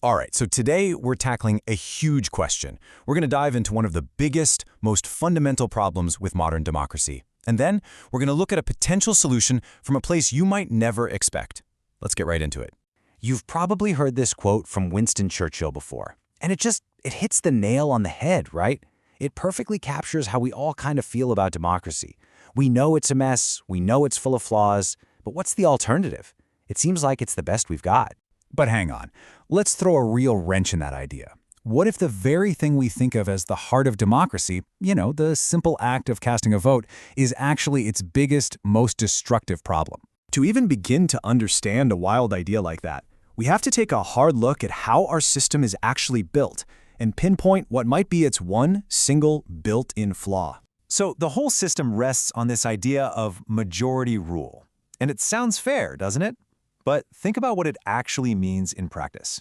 All right, so today we're tackling a huge question. We're going to dive into one of the biggest, most fundamental problems with modern democracy. And then we're going to look at a potential solution from a place you might never expect. Let's get right into it. You've probably heard this quote from Winston Churchill before, and it hits the nail on the head, right? It perfectly captures how we all kind of feel about democracy. We know it's a mess, we know it's full of flaws, but what's the alternative? It seems like it's the best we've got. But hang on, let's throw a real wrench in that idea. What if the very thing we think of as the heart of democracy, the simple act of casting a vote, is actually its biggest, most destructive problem? To even begin to understand a wild idea like that, we have to take a hard look at how our system is actually built and pinpoint what might be its one single built-in flaw. So the whole system rests on this idea of majority rule. And it sounds fair, doesn't it? But think about what it actually means in practice.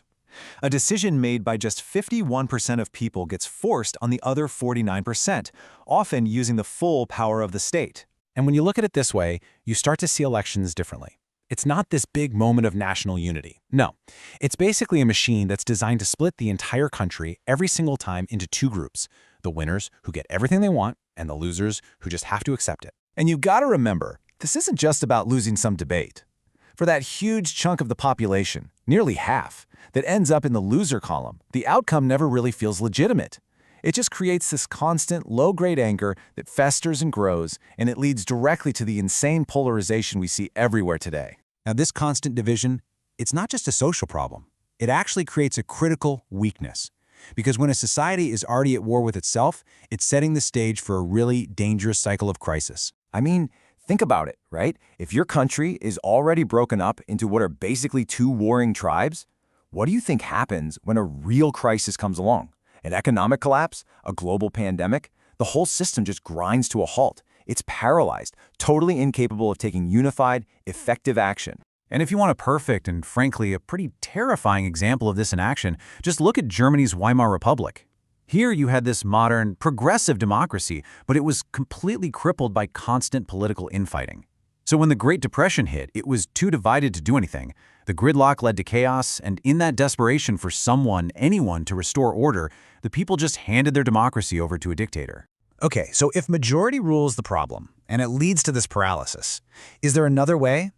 A decision made by just 51% of people gets forced on the other 49%, often using the full power of the state. And when you look at it this way, you start to see elections differently. It's not this big moment of national unity. No, it's basically a machine that's designed to split the entire country every single time into two groups, the winners who get everything they want and the losers who just have to accept it. And you've got to remember, this isn't just about losing some debate. For that huge chunk of the population, nearly half, that ends up in the loser column, the outcome never really feels legitimate. It just creates this constant, low-grade anger that festers and grows, and it leads directly to the insane polarization we see everywhere today. Now, this constant division, it's not just a social problem. It actually creates a critical weakness. Because when a society is already at war with itself, it's setting the stage for a really dangerous cycle of crisis. I mean, think about it, right? If your country is already broken up into what are basically two warring tribes, what do you think happens when a real crisis comes along? An economic collapse? A global pandemic? The whole system just grinds to a halt. It's paralyzed, totally incapable of taking unified, effective action. And if you want a perfect and, frankly, a pretty terrifying example of this in action, just look at Germany's Weimar Republic. Here you had this modern, progressive democracy, but it was completely crippled by constant political infighting. So when the Great Depression hit, it was too divided to do anything. The gridlock led to chaos, and in that desperation for anyone to restore order, the people just handed their democracy over to a dictator. Okay, so if majority rule is the problem, and it leads to this paralysis, is there another way?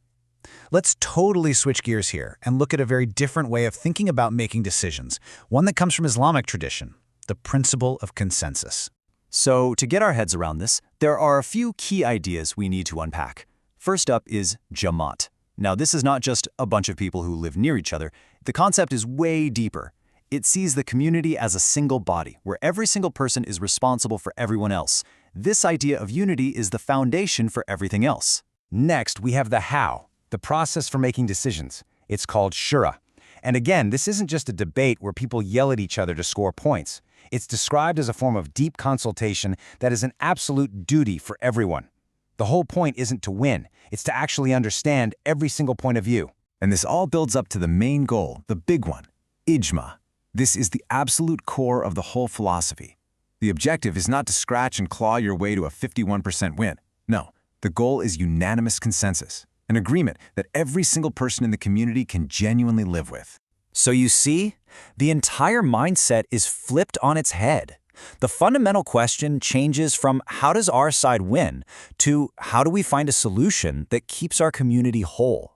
Let's totally switch gears here and look at a very different way of thinking about making decisions, one that comes from Islamic tradition, the principle of consensus. So to get our heads around this, there are a few key ideas we need to unpack. First up is Jamaat. Now, this is not just a bunch of people who live near each other. The concept is way deeper. It sees the community as a single body, where every single person is responsible for everyone else. This idea of unity is the foundation for everything else. Next, we have the how, the process for making decisions. It's called shura. And again, this isn't just a debate where people yell at each other to score points. It's described as a form of deep consultation that is an absolute duty for everyone. The whole point isn't to win, it's to actually understand every single point of view. And this all builds up to the main goal, the big one, Ijma. This is the absolute core of the whole philosophy. The objective is not to scratch and claw your way to a 51% win. No, the goal is unanimous consensus, an agreement that every single person in the community can genuinely live with. So you see, the entire mindset is flipped on its head. The fundamental question changes from how does our side win to how do we find a solution that keeps our community whole.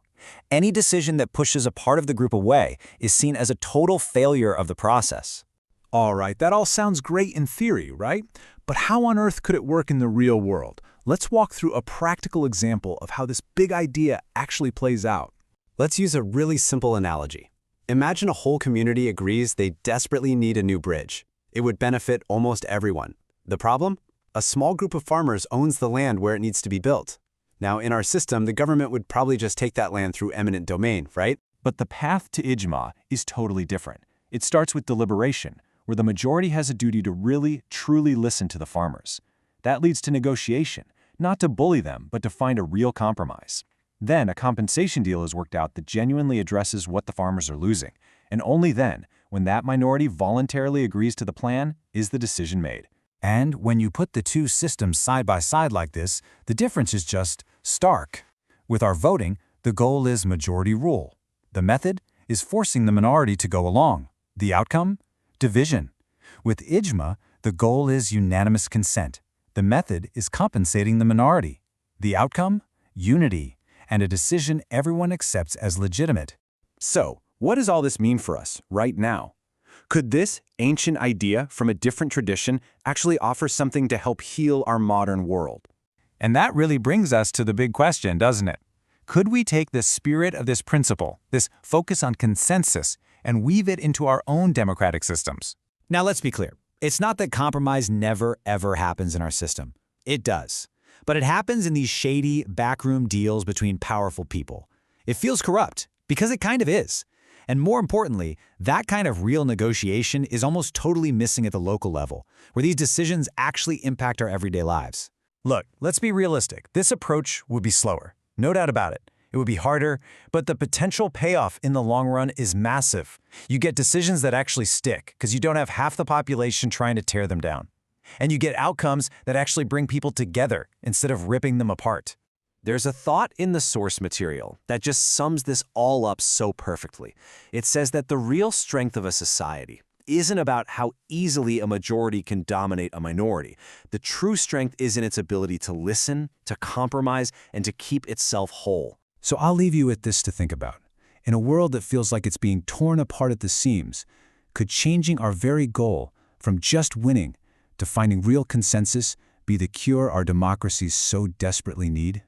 Any decision that pushes a part of the group away is seen as a total failure of the process. All right, that all sounds great in theory, right? But how on earth could it work in the real world? Let's walk through a practical example of how this big idea actually plays out. Let's use a really simple analogy. Imagine a whole community agrees they desperately need a new bridge. It would benefit almost everyone. The problem? A small group of farmers owns the land where it needs to be built. Now, in our system, the government would probably just take that land through eminent domain, right? But the path to Ijma is totally different. It starts with deliberation, where the majority has a duty to really, truly listen to the farmers. That leads to negotiation, not to bully them, but to find a real compromise. Then a compensation deal is worked out that genuinely addresses what the farmers are losing. And only then, when that minority voluntarily agrees to the plan, is the decision made. And when you put the two systems side by side like this, the difference is just stark. With our voting, the goal is majority rule. The method is forcing the minority to go along. The outcome? Division. With Ijma, the goal is unanimous consent. The method is compensating the minority. The outcome? Unity, and a decision everyone accepts as legitimate. So, what does all this mean for us, right now? Could this ancient idea from a different tradition actually offer something to help heal our modern world? And that really brings us to the big question, doesn't it? Could we take the spirit of this principle, this focus on consensus, and weave it into our own democratic systems? Now let's be clear. It's not that compromise never, ever happens in our system. It does. But it happens in these shady, backroom deals between powerful people. It feels corrupt, because it kind of is. And more importantly, that kind of real negotiation is almost totally missing at the local level, where these decisions actually impact our everyday lives. Look, let's be realistic. This approach would be slower. No doubt about it. It would be harder, but the potential payoff in the long run is massive. You get decisions that actually stick, because you don't have half the population trying to tear them down. And you get outcomes that actually bring people together instead of ripping them apart. There's a thought in the source material that just sums this all up so perfectly. It says that the real strength of a society isn't about how easily a majority can dominate a minority. The true strength is in its ability to listen, to compromise, and to keep itself whole. So I'll leave you with this to think about. In a world that feels like it's being torn apart at the seams, could changing our very goal from just winning to finding real consensus be the cure our democracies so desperately need?